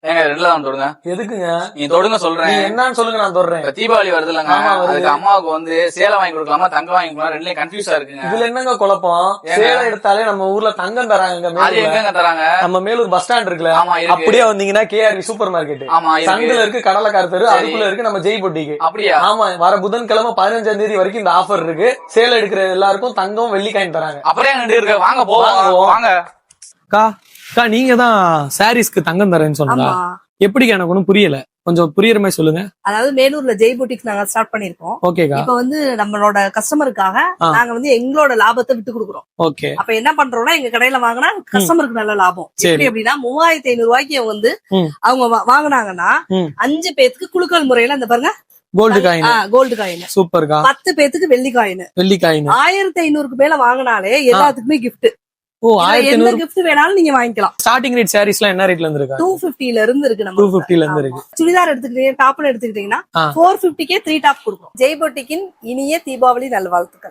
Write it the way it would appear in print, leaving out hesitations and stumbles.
ஏங்க ரெண்டுல தான் தொடுங்க. எதுக்குங்க? நீங்க தொடுங்க சொல்றேன். நீங்க என்னன்னு சொல்லுங்க, நான் தொடுறேன். இப்ப தீபாவளி வருது இல்லங்க, ஆமா, வருது. அதுக்கு அம்மாவுக்கு வந்து சேலை வாங்கி கொடுக்கலாமா தங்கம் வாங்கி கொடுக்கலாம், ரெண்டுலயும் கன்ஃபியூஸா இருக்குங்க. இதுல என்னங்க குழப்பம்? சேலை எடுத்தாலே நம்ம ஊர்ல தங்கம் தராங்க. அது எங்க தராங்க? நம்ம மேலூர் பஸ் ஸ்டாண்ட் இருக்குல்ல, ஆமா இருக்கு. அப்படியே வந்தீங்கன்னா கேஆர்வி சூப்பர் மார்க்கெட், ஆமா சங்குல இருக்கு, கடலக்கார தெரு, அதுக்குள்ள இருக்கு நம்ம ஜெய் பொட்டிக்கு. அப்படியா? ஆமா, வர புதன்கிழமை 15ஆம் தேதி வரைக்கும் இந்த ஆஃபர் இருக்கு. சேலை எடுக்கிற எல்லாருக்கும் தங்கம் வெள்ளி காயின் தராங்க. அப்படியே அங்க இருக்கு, வாங்க போவோம் வாங்க. அக்கா நீங்க தான் சாரீஸ்க்கு தங்கம் தரேன்னு சொன்னா எப்படிங்க? எனக்கு ஒன்னும் புரியல, கொஞ்சம் புரியுற மாதிரி சொல்லுங்க. அதாவது மேலூர்ல ஜெய் பொட்டிக்ஸ் நாங்க ஸ்டார்ட் பண்ணிருக்கோம். ஓகேக்கா. இப்ப வந்து நம்மளோட கஸ்டமருக்காக நாங்க வந்து எங்களோட லாபத்தை விட்டு கொடுக்குறோம். ஓகே. அப்ப என்ன பண்றோம்னா, எங்க கடையில வாங்கினா கஸ்டமருக்கு நல்ல லாபம். எப்படி அப்படின்னா 3500 ரூபாய்க்கு வந்து அவங்க வாங்கினாங்கன்னா 5 பேத்துக்கு குலுக்கல் முறையில அந்த பாருங்க கோல்டு காயின். கோல்டு காயின் சூப்பர்க்கா. 10 பேத்துக்கு வெள்ளி காயின். 1500க்கு மேல வாங்கினாலே எல்லாத்துக்குமே கிஃப்ட். ஓ, 1500 கிஃப்ட் வேணாலும் நீங்க வாங்கிக்கலாம். ஸ்டார்டிங் ரேட் சாரீஸ்லாம் என்ன ரேட்ல இருந்து இருக்கு? 250ல இருந்து இருக்கு. நம்ம 250ல இருந்து இருக்கு. சுடிதார் எடுத்துக்கிட்டீங்க, டாப்ல எடுத்துக்கிட்டீங்கன்னா 450க்கே 3 டாப் கொடுக்கும். ஜெய் பொட்டிக்கின் இனிய தீபாவளி நல்வாழ்த்துக்கள்.